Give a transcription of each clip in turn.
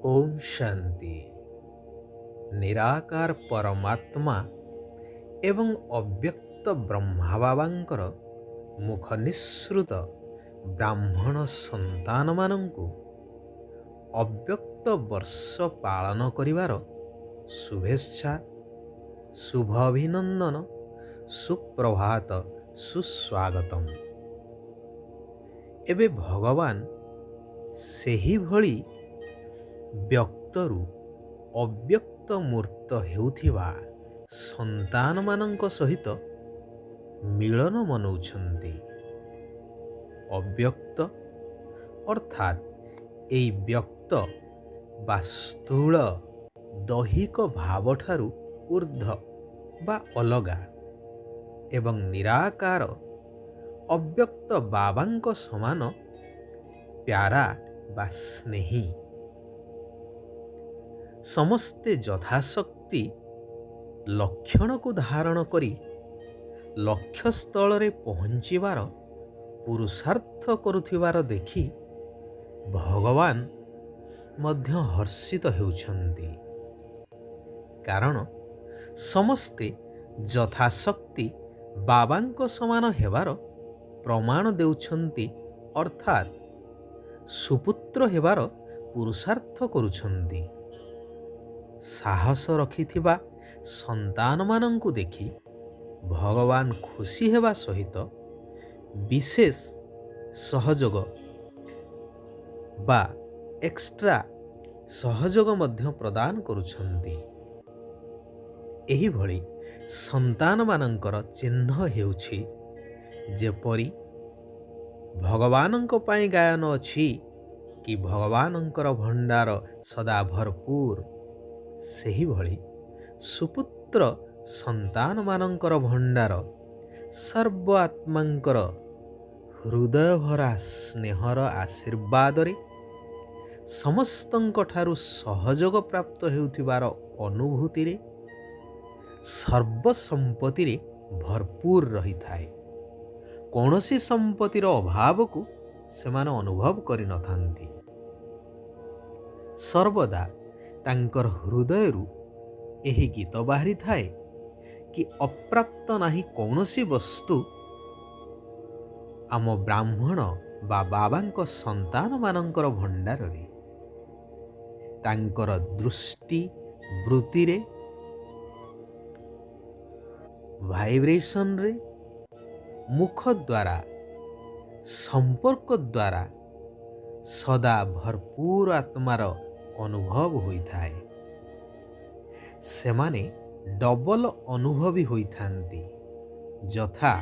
ओम शांति। निराकार परमात्मा एवं अव्यक्त ब्रह्मा बाबांकर मुख निसृत ब्राह्मण संतान मानंकु अव्यक्त वर्ष पालन करिवार शुभेच्छा, शुभ अभिनंदन, सुप्रभात, सुस्वागतम। एबे भगवान सेही भଳି ବ୍ୟକ୍ତରୁ ଅବ୍ୟକ୍ତ ମୂର୍ତ୍ତ ହେଉଥିବା ସନ୍ତାନମାନଙ୍କ ସହିତ ମିଳନ ମନାଉଛନ୍ତି। ଅବ୍ୟକ୍ତ ଅର୍ଥାତ୍ ଏହି ବ୍ୟକ୍ତ ବା ସ୍ଥୂଳ ଦୈହିକ ଭାବଠାରୁ ଊର୍ଦ୍ଧ୍ୱ ବା ଅଲଗା ଏବଂ ନିରାକାର ଅବ୍ୟକ୍ତ ବାବାଙ୍କ ସମାନ ପ୍ୟାରା ବା ସ୍ନେହୀ। ସମସ୍ତେ ଯଥାଶକ୍ତି ଲକ୍ଷଣକୁ ଧାରଣ କରି ଲକ୍ଷ୍ୟସ୍ଥଳରେ ପହଞ୍ଚିବାର ପୁରୁଷାର୍ଥ କରୁଥିବାର ଦେଖି ଭଗବାନ ମଧ୍ୟ ହର୍ଷିତ ହେଉଛନ୍ତି। କାରଣ ସମସ୍ତେ ଯଥାଶକ୍ତି ବାବାଙ୍କ ସମାନ ହେବାର ପ୍ରମାଣ ଦେଉଛନ୍ତି, ଅର୍ଥାତ୍ ସୁପୁତ୍ର ହେବାର ପୁରୁଷାର୍ଥ କରୁଛନ୍ତି। ସାହସ ରଖିଥିବା ସନ୍ତାନମାନଙ୍କୁ ଦେଖି ଭଗବାନ ଖୁସି ହେବା ସହିତ ବିଶେଷ ସହଯୋଗ ବା ଏକ୍ସଟ୍ରା ସହଯୋଗ ମଧ୍ୟ ପ୍ରଦାନ କରୁଛନ୍ତି। ଏହିଭଳି ସନ୍ତାନମାନଙ୍କର ଚିହ୍ନ ହେଉଛି ଯେପରି ଭଗବାନଙ୍କ ପାଇଁ ଗାୟନ ଅଛି କି ଭଗବାନଙ୍କର ଭଣ୍ଡାର ସଦା ଭରପୁର, ସେହିଭଳି ସୁପୁତ୍ର ସନ୍ତାନମାନଙ୍କର ଭଣ୍ଡାର ସର୍ବ ଆତ୍ମାଙ୍କର ହୃଦୟଭରା ସ୍ନେହର ଆଶୀର୍ବାଦରେ ସମସ୍ତଙ୍କଠାରୁ ସହଯୋଗ ପ୍ରାପ୍ତ ହେଉଥିବାର ଅନୁଭୂତିରେ ସର୍ବସମ୍ପତ୍ତିରେ ଭରପୁର ରହିଥାଏ। କୌଣସି ସମ୍ପତ୍ତିର ଅଭାବକୁ ସେମାନେ ଅନୁଭବ କରିନଥାନ୍ତି। ସର୍ବଦା ତାଙ୍କର ହୃଦୟରୁ ଏହି ଗୀତ ବାହାରିଥାଏ କି ଅପ୍ରାପ୍ତ ନାହିଁ କୌଣସି ବସ୍ତୁ ଆମ ବ୍ରାହ୍ମଣ ବା ବାବାଙ୍କ ସନ୍ତାନମାନଙ୍କର ଭଣ୍ଡାରରେ। ତାଙ୍କର ଦୃଷ୍ଟି ବୃତ୍ତିରେ ଭାଇବ୍ରେସନରେ ମୁଖ ଦ୍ୱାରା ସମ୍ପର୍କ ଦ୍ୱାରା ସଦା ଭରପୁର ଆତ୍ମାର ଅନୁଭବ ହୋଇଥାଏ। ସେମାନେ ଡବଲ ଅନୁଭବୀ ହୋଇଥାନ୍ତି, ଯଥା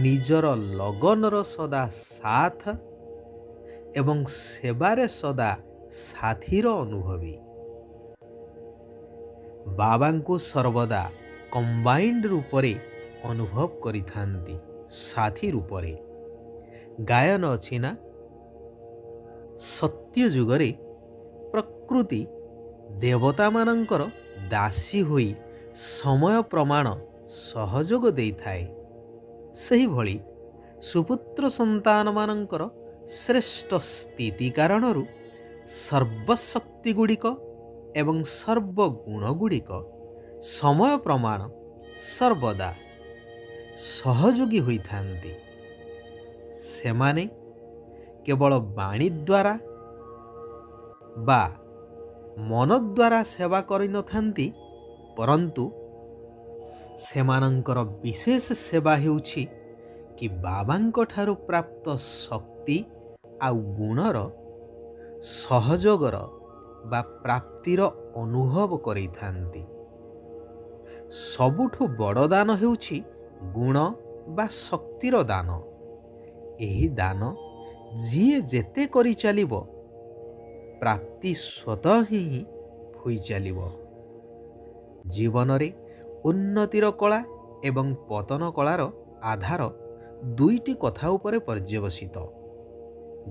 ନିଜର ଲଗନର ସଦା ସାଥ ଏବଂ ସେବାରେ ସଦା ସାଥୀର ଅନୁଭବୀ। ବାବାଙ୍କୁ ସର୍ବଦା କମ୍ବାଇଣ୍ଡ ରୂପରେ ଅନୁଭବ କରିଥାନ୍ତି, ସାଥୀ ରୂପରେ। ଗାୟନ ଅଛି ନା, ସତ୍ୟ ଯୁଗରେ ପ୍ରକୃତି ଦେବତାମାନଙ୍କର ଦାସୀ ହୋଇ ସମୟ ପ୍ରମାଣ ସହଯୋଗ ଦେଇଥାଏ। ସେହିଭଳି ସୁପୁତ୍ର ସନ୍ତାନମାନଙ୍କର ଶ୍ରେଷ୍ଠ ସ୍ଥିତି କାରଣରୁ ସର୍ବଶକ୍ତିଗୁଡ଼ିକ ଏବଂ ସର୍ବଗୁଣଗୁଡ଼ିକ ସମୟ ପ୍ରମାଣ ସର୍ବଦା ସହଯୋଗୀ ହୋଇଥାନ୍ତି। ସେମାନେ କେବଳ ବାଣୀ ଦ୍ୱାରା ବା ମନ ଦ୍ୱାରା ସେବା କରିନଥାନ୍ତି, ପରନ୍ତୁ ସେମାନଙ୍କର ବିଶେଷ ସେବା ହେଉଛି କି ବାବାଙ୍କ ଠାରୁ ପ୍ରାପ୍ତ ଶକ୍ତି ଆଉ ଗୁଣର ସହଯୋଗର ବା ପ୍ରାପ୍ତିର ଅନୁଭବ କରିଥାନ୍ତି। ସବୁଠୁ ବଡ଼ ଦାନ ହେଉଛି ଗୁଣ ବା ଶକ୍ତିର ଦାନ। ଏହି ଦାନ ଯିଏ ଯେତେ କରିଚାଲିବ, ପ୍ରାପ୍ତି ସ୍ୱତଃ ହିଁ ହୋଇଚାଲିବ। ଜୀବନରେ ଉନ୍ନତିର କଳା ଏବଂ ପତନ କଳାର ଆଧାର ଦୁଇଟି କଥା ଉପରେ ପର୍ଯ୍ୟବସିତ,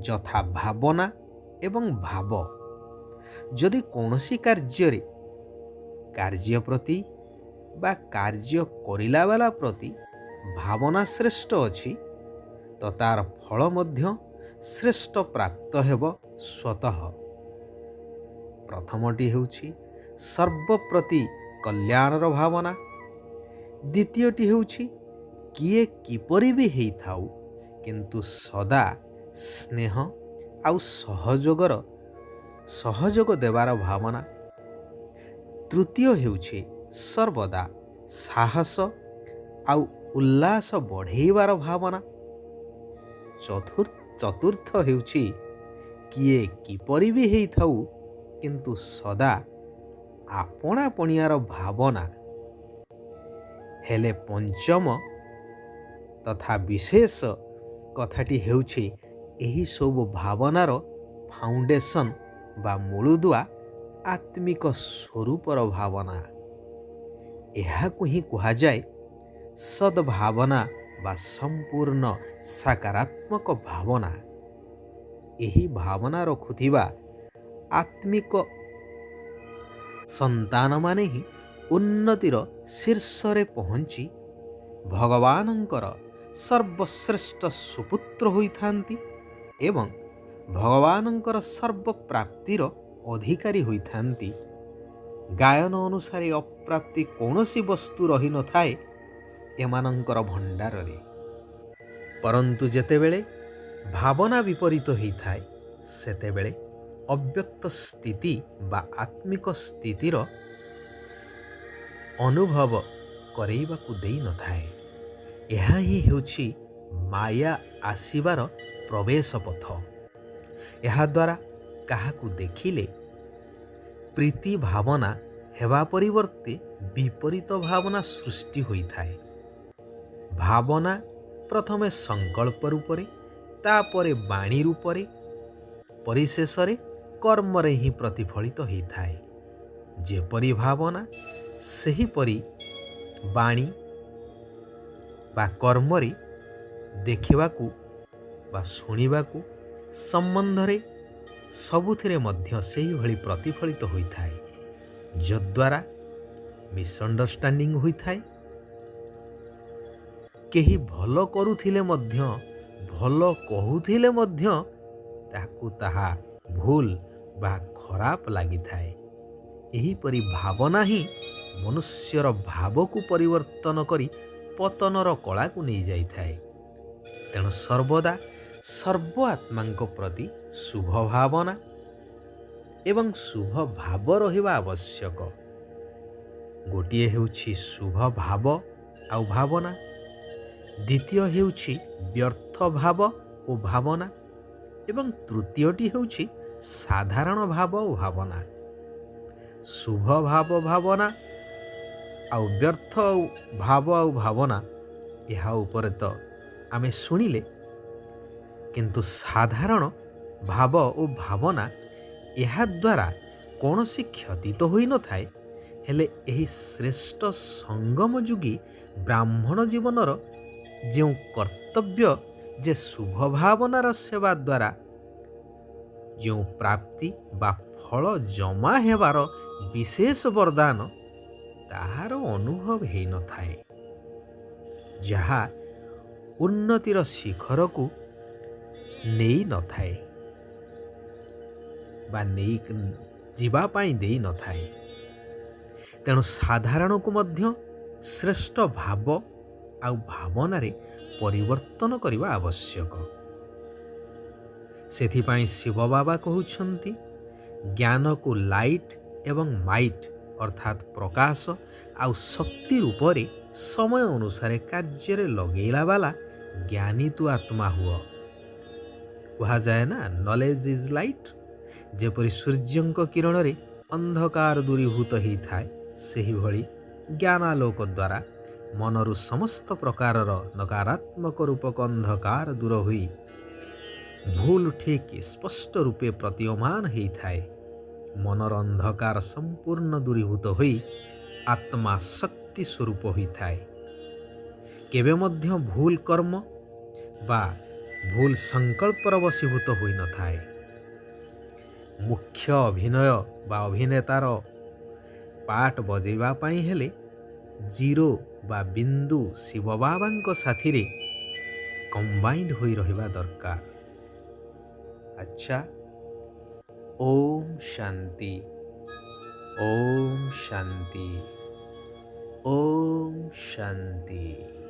ଯଥା ଭାବନା ଏବଂ ଭାବ। ଯଦି କୌଣସି କାର୍ଯ୍ୟ ପ୍ରତି ବା କାର୍ଯ୍ୟ କରିଲା ବାଲା ପ୍ରତି ଭାବନା ଶ୍ରେଷ୍ଠ ଅଛି, ତ ତାର ଫଳ ମଧ୍ୟ ଶ୍ରେଷ୍ଠ ପ୍ରାପ୍ତ ହେବ ସ୍ୱତଃ। ପ୍ରଥମଟି ହେଉଛି ସର୍ବପ୍ରତି କଲ୍ୟାଣର ଭାବନା। ଦ୍ୱିତୀୟଟି ହେଉଛି କିଏ କିପରି ବି ହେଇଥାଉ କିନ୍ତୁ ସଦା ସ୍ନେହ ଆଉ ସହଯୋଗ ଦେବାର ଭାବନା। ତୃତୀୟ ହେଉଛି ସର୍ବଦା ସାହସ ଆଉ ଉଲ୍ଲାସ ବଢ଼େଇବାର ଭାବନା। ଚତୁର୍ଥ ହେଉଛି କିଏ କିପରି ବି ହେଇଥାଉ କିନ୍ତୁ ସଦା ଆପଣାପଣିଆର ଭାବନା। ହେଲେ ପଞ୍ଚମ ତଥା ବିଶେଷ କଥାଟି ହେଉଛି ଏହି ସବୁ ଭାବନାର ଫାଉଣ୍ଡେସନ ବା ମୂଳଦୁଆ ଆତ୍ମିକ ସ୍ୱରୂପର ଭାବନା। ଏହାକୁ ହିଁ କୁହାଯାଏ ସଦ୍ଭାବନା ବା ସମ୍ପୂର୍ଣ୍ଣ ସକାରାତ୍ମକ ଭାବନା। ଏହି ଭାବନା ରଖୁଥିବା ଆତ୍ମିକ ସନ୍ତାନମାନେ ହିଁ ଉନ୍ନତିର ଶୀର୍ଷରେ ପହଞ୍ଚି ଭଗବାନଙ୍କର ସର୍ବଶ୍ରେଷ୍ଠ ସୁପୁତ୍ର ହୋଇଥାନ୍ତି ଏବଂ ଭଗବାନଙ୍କର ସର୍ବପ୍ରାପ୍ତିର ଅଧିକାରୀ ହୋଇଥାନ୍ତି। ଗାୟନ ଅନୁସାରେ ଅପ୍ରାପ୍ତି କୌଣସି ବସ୍ତୁ ରହିନଥାଏ ଏମାନଙ୍କର ଭଣ୍ଡାରରେ। ପରନ୍ତୁ ଯେତେବେଳେ ଭାବନା ବିପରୀତ ହୋଇଥାଏ ସେତେବେଳେ ଅବ୍ୟକ୍ତ ସ୍ଥିତି ବା ଆତ୍ମିକ ସ୍ଥିତିର ଅନୁଭବ କରେଇବାକୁ ଦେଇନଥାଏ। ଏହା ହିଁ ହେଉଛି ମାୟା ଆସିବାର ପ୍ରବେଶ ପଥ। ଏହାଦ୍ୱାରା କାହାକୁ ଦେଖିଲେ ପ୍ରୀତି ଭାବନା ହେବା ପରିବର୍ତ୍ତେ ବିପରୀତ ଭାବନା ସୃଷ୍ଟି ହୋଇଥାଏ। ଭାବନା ପ୍ରଥମେ ସଂକଳ୍ପ ରୂପରେ, ତାପରେ ବାଣୀ ରୂପରେ, ପରିଶେଷରେ କର୍ମରେ ହିଁ ପ୍ରତିଫଳିତ ହୋଇଥାଏ। ଯେପରି ଭାବନା ସେହିପରି ବାଣୀ ବା କର୍ମରେ ଦେଖିବାକୁ ବା ଶୁଣିବାକୁ ସମ୍ବନ୍ଧରେ ସବୁଥିରେ ମଧ୍ୟ ସେହିଭଳି ପ୍ରତିଫଳିତ ହୋଇଥାଏ, ଯଦ୍ୱାରା ମିସ୍ଅଣ୍ଡରଷ୍ଟାଣ୍ଡିଂ ହୋଇଥାଏ। କେହି ଭଲ କରୁଥିଲେ ମଧ୍ୟ, ଭଲ କହୁଥିଲେ ମଧ୍ୟ ତାକୁ ତାହା ଭୁଲ ବା ଖରାପ ଲାଗିଥାଏ। ଏହିପରି ଭାବନା ହିଁ ମନୁଷ୍ୟର ଭାବକୁ ପରିବର୍ତ୍ତନ କରି ପତନର କଳାକୁ ନେଇଯାଇଥାଏ। ତେଣୁ ସର୍ବଦା ସର୍ବ ଆତ୍ମାଙ୍କ ପ୍ରତି ଶୁଭ ଭାବନା ଏବଂ ଶୁଭ ଭାବ ରହିବା ଆବଶ୍ୟକ। ଗୋଟିଏ ହେଉଛି ଶୁଭ ଭାବ ଆଉ ଭାବନା, ଦ୍ୱିତୀୟ ହେଉଛି ବ୍ୟର୍ଥ ଭାବ ଓ ଭାବନା ଏବଂ ତୃତୀୟଟି ହେଉଛି ସାଧାରଣ ଭାବ ଓ ଭାବନା। ଶୁଭ ଭାବ ଭାବନା ଆଉ ବ୍ୟର୍ଥ ଭାବ ଆଉ ଭାବନା, ଏହା ଉପରେ ତ ଆମେ ଶୁଣିଲେ, କିନ୍ତୁ ସାଧାରଣ ଭାବ ଓ ଭାବନା ଏହାଦ୍ୱାରା କୌଣସି କ୍ଷତି ତ ହୋଇନଥାଏ, ହେଲେ ଏହି ଶ୍ରେଷ୍ଠ ସଙ୍ଗମଯୁଗୀ ବ୍ରାହ୍ମଣ ଜୀବନର ଯେଉଁ କର୍ତ୍ତବ୍ୟ ଯେ ଶୁଭ ଭାବନାର ସେବା ଦ୍ୱାରା ଯେଉଁ ପ୍ରାପ୍ତି ବା ଫଳ ଜମା ହେବାର ବିଶେଷ ବରଦାନ, ତାହାର ଅନୁଭବ ହେଇନଥାଏ, ଯାହା ଉନ୍ନତିର ଶିଖରକୁ ନେଇନଥାଏ ବା ନେଇ ଯିବା ପାଇଁ ଦେଇନଥାଏ। ତେଣୁ ସାଧାରଣକୁ ମଧ୍ୟ ଶ୍ରେଷ୍ଠ ଭାବ ଆଉ ଭାବନାରେ ପରିବର୍ତ୍ତନ କରିବା ଆବଶ୍ୟକ। ସେଥିପାଇଁ ଶିବ ବାବା କହୁଛନ୍ତି, ଜ୍ଞାନକୁ ଲାଇଟ୍ ଏବଂ ମାଇଟ୍ ଅର୍ଥାତ୍ ପ୍ରକାଶ ଆଉ ଶକ୍ତି ରୂପରେ ସମୟ ଅନୁସାରେ କାର୍ଯ୍ୟରେ ଲଗେଇଲା ବାଲା ଜ୍ଞାନୀ ତୁ ଆତ୍ମା ହୁଅ। କୁହାଯାଏ ନା, ନଲେଜ ଇଜ୍ ଲାଇଟ୍। ଯେପରି ସୂର୍ଯ୍ୟଙ୍କ କିରଣରେ ଅନ୍ଧକାର ଦୂରୀଭୂତ ହେଇଥାଏ, ସେହିଭଳି ଜ୍ଞାନାଲୋକ ଦ୍ୱାରା ମନରୁ ସମସ୍ତ ପ୍ରକାରର ନକାରାତ୍ମକ ରୂପକ ଅନ୍ଧକାର ଦୂର ହୋଇ ଭୁଲ ଠିକ୍ ସ୍ପଷ୍ଟ ରୂପେ ପ୍ରତୀୟମାନ ହେଇଥାଏ। ମନର ଅନ୍ଧକାର ସମ୍ପୂର୍ଣ୍ଣ ଦୂରୀଭୂତ ହୋଇ ଆତ୍ମା ଶକ୍ତି ସ୍ୱରୂପ ହୋଇଥାଏ। କେବେ ମଧ୍ୟ ଭୁଲ କର୍ମ ବା ଭୁଲ ସଂକଳ୍ପର ବଶୀଭୂତ ହୋଇନଥାଏ। ମୁଖ୍ୟ ଅଭିନୟ ବା ଅଭିନେତାର ପାର୍ଟ ବଜେଇବା ପାଇଁ ହେଲେ ଜିରୋ ବା ବିନ୍ଦୁ ଶିବ ବାବାଙ୍କ ସାଥିରେ କମ୍ବାଇଣ୍ଡ ହୋଇ ରହିବା ଦରକାର। ଆଚ୍ଛା, ଓମ୍ ଶାନ୍ତି। ওম শান্তি। ওম শান্তি।